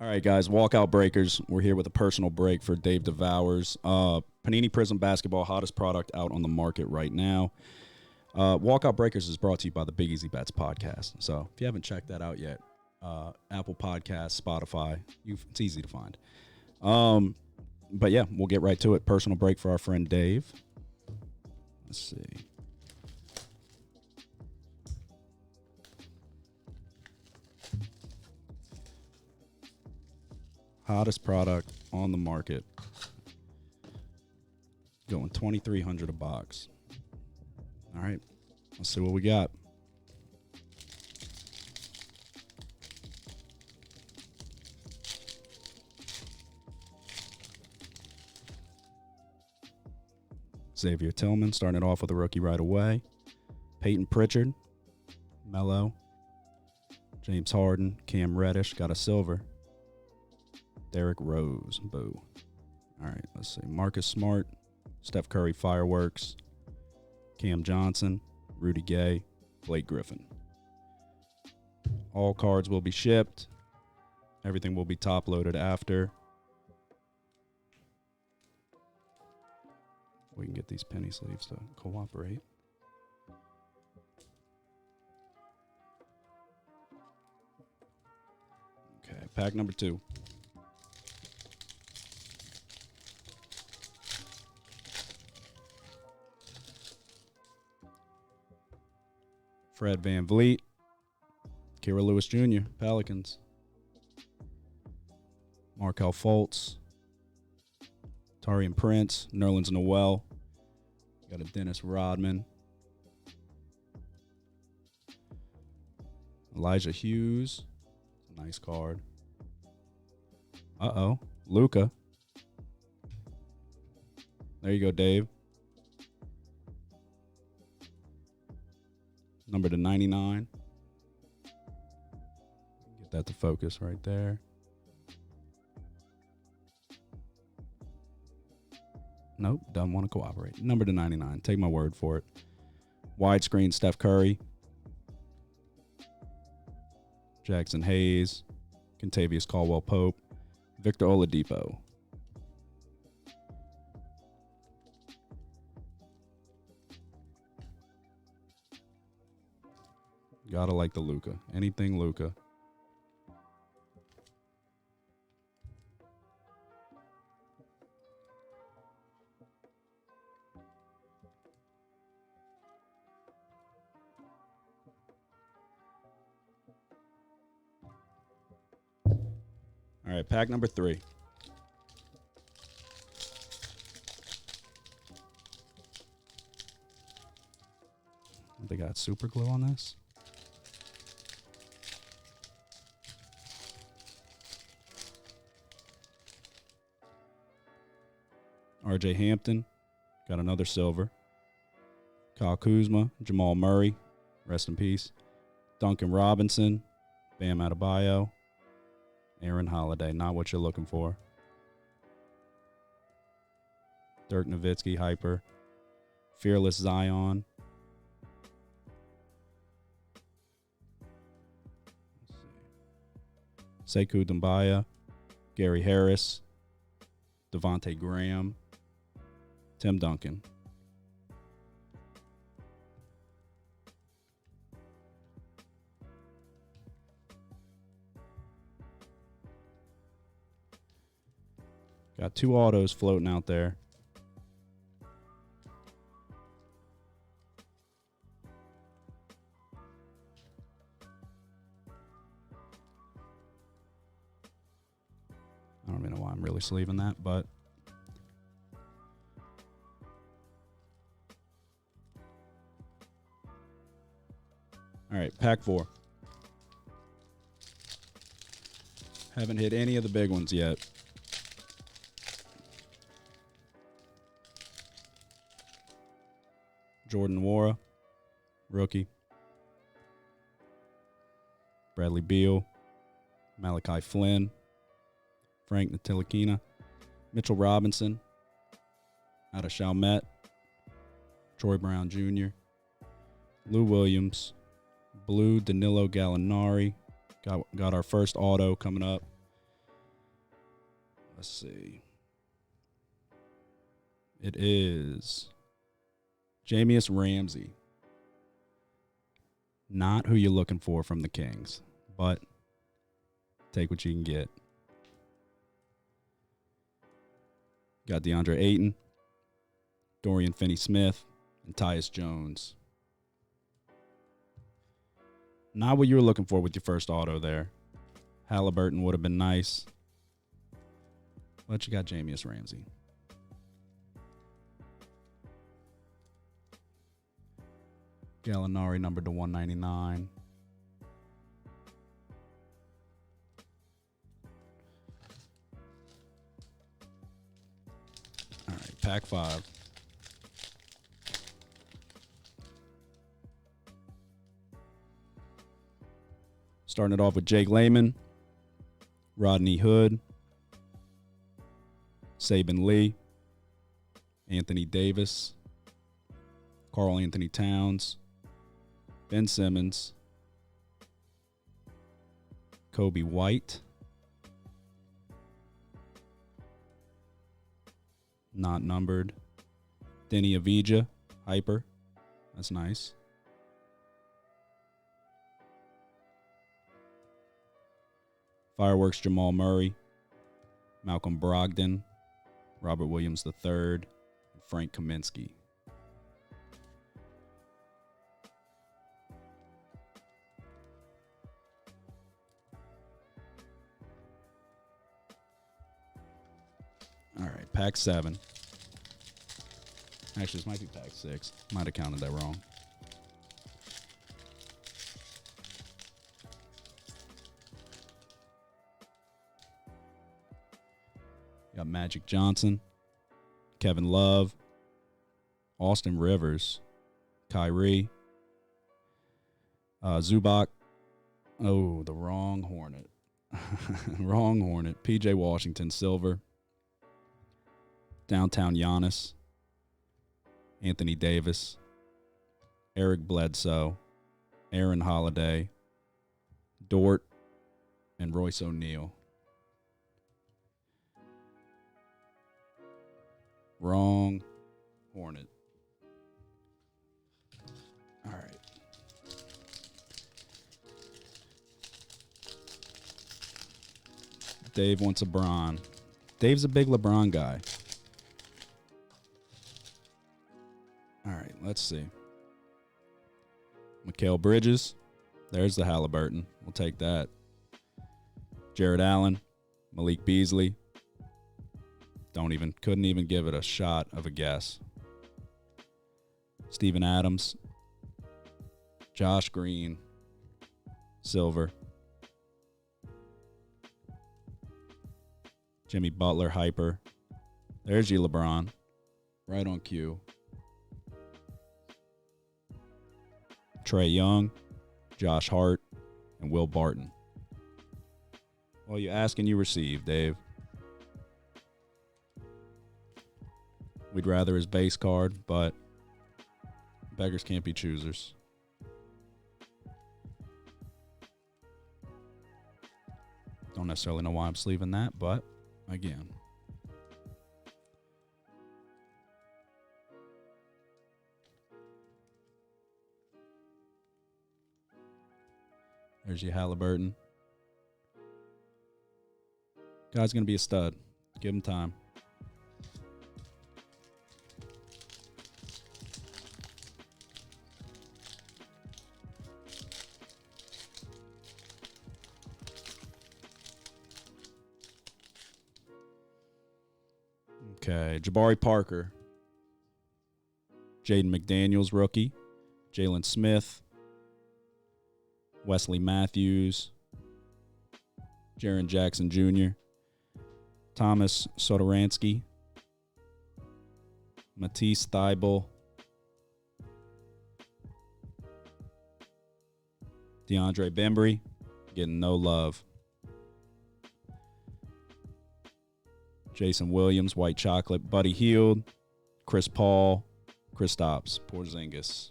All right, guys, walkout breakers. We're here with a personal break for Dave Devours. Panini Prizm Basketball, hottest product out on the market right now. Walkout Breakers is brought to you by the Big Easy Bets podcast. So if you haven't checked that out yet, Apple Podcasts, Spotify, it's easy to find. But yeah, we'll get right to it. Personal break for our friend Dave. Let's see. Hottest product on the market. Going $2,300 a box. All right, let's see what we got. Xavier Tillman starting it off with a rookie right away. Peyton Pritchard, Melo, James Harden, Cam Reddish got a silver. Derrick Rose, boo. All right, let's see. Marcus Smart, Steph Curry fireworks, Cam Johnson, Rudy Gay, Blake Griffin. All cards will be shipped. Everything will be top loaded after. We can get these penny sleeves to cooperate. Okay, pack number 2. Fred VanVleet, Kira Lewis Jr., Pelicans. Markelle Fultz, Taurean Prince, Nerlens Noel. Got a Dennis Rodman. Elijah Hughes, nice card. Luka. There you go, Dave. Number to 99. Get that to focus right there. Nope, doesn't want to cooperate. Number to 99. Take my word for it. Widescreen Steph Curry. Jackson Hayes. Kentavious Caldwell-Pope. Victor Oladipo. Gotta like the Luka. Anything Luka. All right, pack number 3. They got super glue on this. RJ Hampton, got another silver. Kyle Kuzma, Jamal Murray, rest in peace. Duncan Robinson, Bam Adebayo, Aaron Holiday, not what you're looking for. Dirk Nowitzki, Hyper. Fearless Zion. Sekou Doumbouya, Gary Harris, Devontae Graham, Tim Duncan. Got 2 autos floating out there. I don't even know why I'm really sleeving that, but all right, pack 4. Haven't hit any of the big ones yet. Jordan Nwora, rookie. Bradley Beal, Malachi Flynn, Frank Ntilikina, Mitchell Robinson, out of Chalmette, Troy Brown Jr., Lou Williams, blue Danilo Gallinari. Got our first auto coming up. Let's see. It is Jamius Ramsey. Not who you're looking for from the Kings, but take what you can get. Got DeAndre Ayton, Dorian Finney-Smith, and Tyus Jones. Not what you were looking for with your first auto there. Haliburton would have been nice, but you got Jamius Ramsey. Gallinari numbered to 199. All right, pack 5. Starting it off with Jake Layman, Rodney Hood, Saban Lee, Anthony Davis, Karl Anthony Towns, Ben Simmons, Kobe White, not numbered, Denny Avdija, Hyper, that's nice. Fireworks Jamal Murray, Malcolm Brogdon, Robert Williams III, and Frank Kaminsky. All right, pack 7. Actually, this might be pack 6. Might have counted that wrong. Got Magic Johnson, Kevin Love, Austin Rivers, Kyrie, Zubac. Oh, the wrong Hornet. Wrong Hornet. PJ Washington, Silver. Downtown Giannis, Anthony Davis, Eric Bledsoe, Aaron Holiday, Dort, and Royce O'Neal. Wrong Hornet. All right. Dave wants a Bron. Dave's a big LeBron guy. All right, let's see. Mikal Bridges. There's the Haliburton. We'll take that. Jared Allen. Malik Beasley. Couldn't even give it a shot of a guess. Steven Adams. Josh Green. Silver. Jimmy Butler, Hyper. There's your LeBron. Right on cue. Trae Young, Josh Hart, and Will Barton. Well, you ask and you receive, Dave. We'd rather his base card, but beggars can't be choosers. Don't necessarily know why I'm sleeving that, but again. There's your Haliburton. Guy's going to be a stud. Give him time. Okay, Jabari Parker. Jaden McDaniels, rookie. Jalen Smith. Wesley Matthews. Jaren Jackson Jr. Thomas Sotoransky. Matisse Thybulle. DeAndre Bembry. Getting no love. Jason Williams, White Chocolate, Buddy Hield, Chris Paul, Kristaps Porzingis.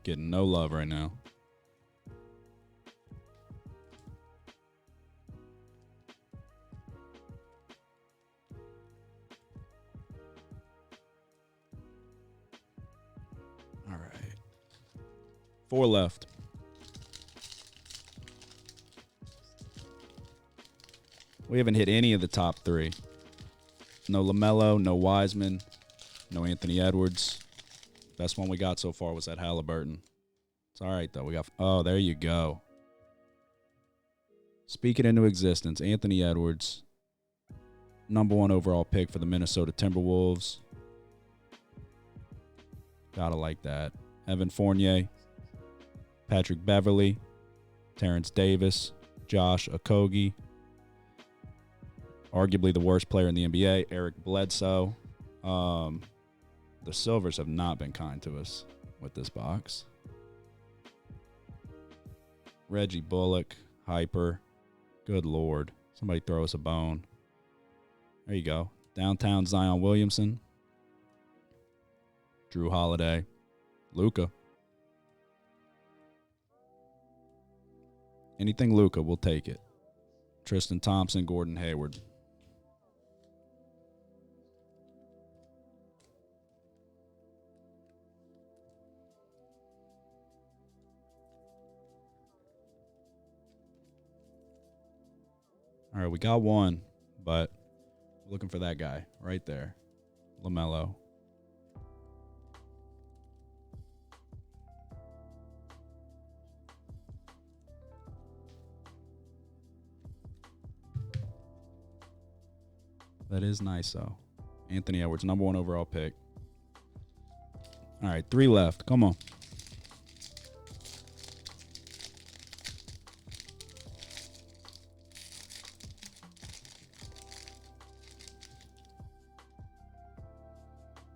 Getting no love right now. 4 left. We haven't hit any of the top 3. No LaMelo, no Wiseman, no Anthony Edwards. Best one we got so far was that Haliburton. It's all right, though. We got, oh, there you go. Speak it into existence. Anthony Edwards, #1 overall pick for the Minnesota Timberwolves. Gotta like that. Evan Fournier, Patrick Beverly, Terrence Davis, Josh Okogie. Arguably the worst player in the NBA, Eric Bledsoe. The Silvers have not been kind to us with this box. Reggie Bullock, Hyper. Good Lord. Somebody throw us a bone. There you go. Downtown Zion Williamson. Drew Holiday. Luka. Anything Luka, we'll take it. Tristan Thompson, Gordon Hayward. All right, we got one, but we're looking for that guy right there, LaMelo. That is nice, though. Anthony Edwards, #1 overall pick. All right, 3 left. Come on.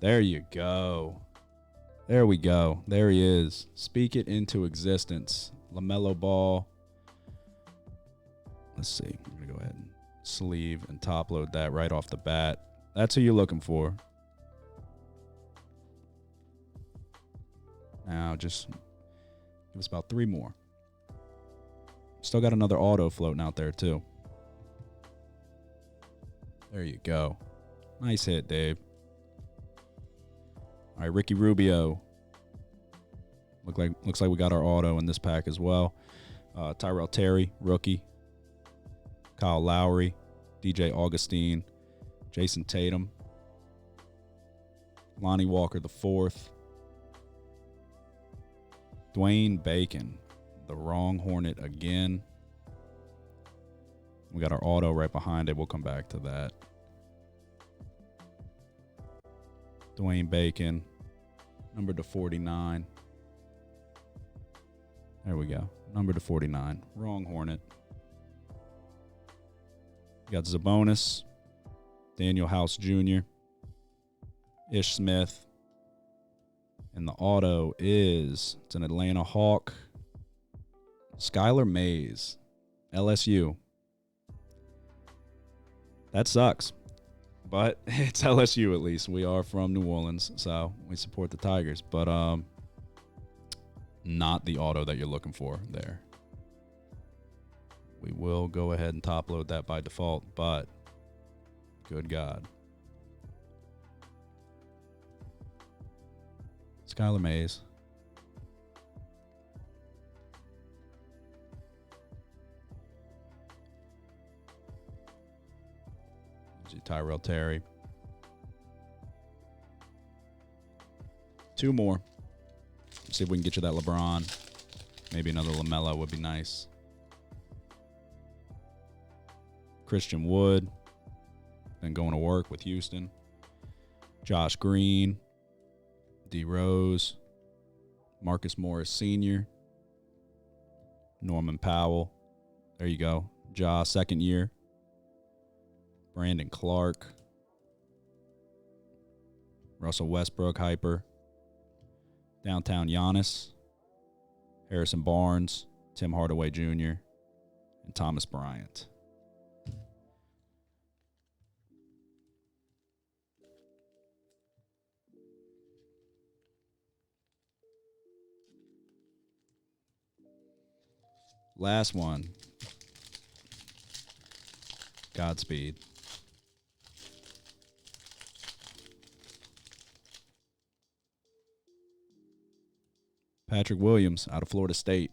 There you go. There we go. There he is. Speak it into existence. LaMelo Ball. Let's see. I'm going to go ahead and sleeve and top load that right off the bat. That's who you're looking for. Now just give us about 3 more. Still got another auto floating out there too. There you go. Nice hit, Dave. All right, Ricky Rubio. Looks like we got our auto in this pack as well. Tyrell Terry, rookie. Kyle Lowry, DJ Augustine, Jason Tatum, Lonnie Walker IV, Dwayne Bacon, the wrong Hornet again. We got our auto right behind it. We'll come back to that. Dwayne Bacon, number /49. There we go. Number /49. Wrong Hornet. We got Sabonis, Daniel House Jr., Ish Smith. And the auto is, it's an Atlanta Hawk, Skylar Mays, LSU. That sucks. But it's LSU at least. We are from New Orleans, so we support the Tigers. But not the auto that you're looking for there. We will go ahead and top load that by default, but good God. Skylar Mays. Tyrell Terry. 2 more. Let's see if we can get you that LeBron. Maybe another LaMelo would be nice. Christian Wood. Then going to work with Houston. Josh Green. D. Rose. Marcus Morris Sr. Norman Powell. There you go. Ja, 2nd year. Brandon Clark. Russell Westbrook, Hyper. Downtown Giannis. Harrison Barnes. Tim Hardaway Jr. And Thomas Bryant. Last one. Godspeed. Patrick Williams out of Florida State.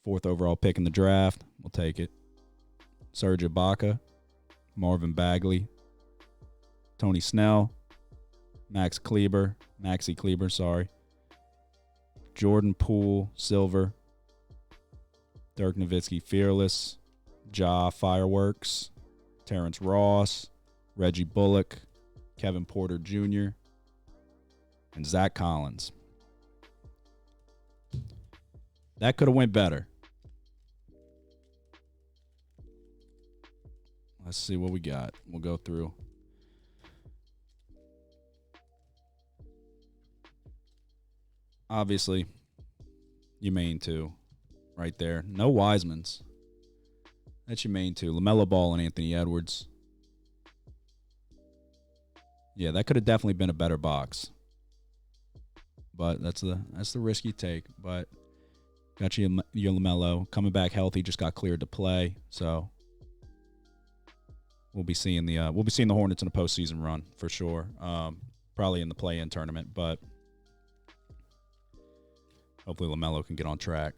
4th overall pick in the draft. We'll take it. Serge Ibaka, Marvin Bagley, Tony Snell, Maxi Kleber, sorry. Jordan Poole, silver. Dirk Nowitzki, fearless. Ja Fireworks, Terrence Ross, Reggie Bullock, Kevin Porter Jr., and Zach Collins. That could have went better. Let's see what we got. We'll go through. Obviously, your main two right there. No Wisemans. That's your main two. Lamelo Ball and Anthony Edwards. Yeah, that could have definitely been a better box. But that's the risk you take. But got your Lamelo coming back healthy, just got cleared to play. So we'll be seeing the Hornets in a postseason run for sure. Probably in the play-in tournament, but hopefully Lamelo can get on track.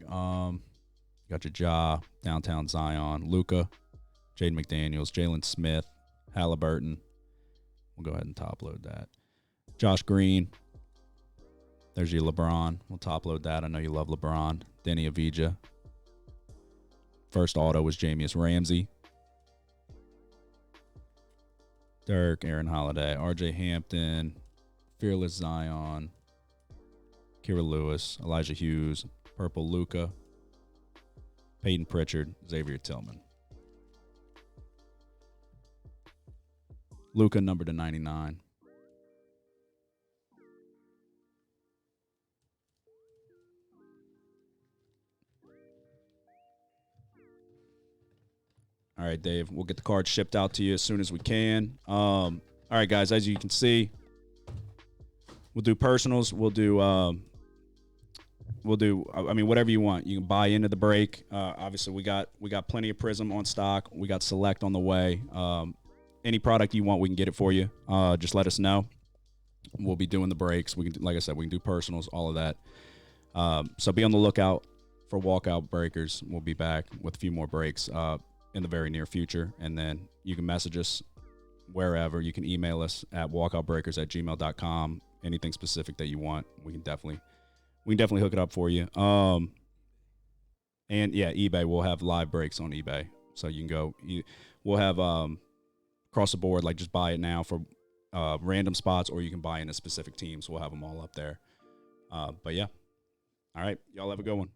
Got your Ja, Downtown Zion, Luka, Jaden McDaniels, Jalen Smith, Haliburton. We'll go ahead and top load that. Josh Green. There's your LeBron. We'll top load that. I know you love LeBron. Denny Avdija. First auto was Jamius Ramsey. Dirk, Aaron Holiday, RJ Hampton, Fearless Zion, Kira Lewis, Elijah Hughes, Purple Luka, Peyton Pritchard, Xavier Tillman. Luka numbered to 99. All right, Dave, we'll get the card shipped out to you as soon as we can. All right, guys, as you can see, we'll do personals. We'll do whatever you want. You can buy into the break. Obviously, we got plenty of Prizm on stock. We got Select on the way. Any product you want, we can get it for you. Just let us know. We'll be doing the breaks. We can, like I said, we can do personals, all of that. So be on the lookout for walkout breakers. We'll be back with a few more breaks in the very near future. And then you can message us wherever. You can email us at walkoutbreakers@gmail.com. Anything specific that you want, we can definitely hook it up for you. And yeah, eBay, we'll have live breaks on eBay. So you can go, we'll have across the board, like just buy it now for random spots, or you can buy in a specific team. So we'll have them all up there. But yeah. All right. Y'all have a good one.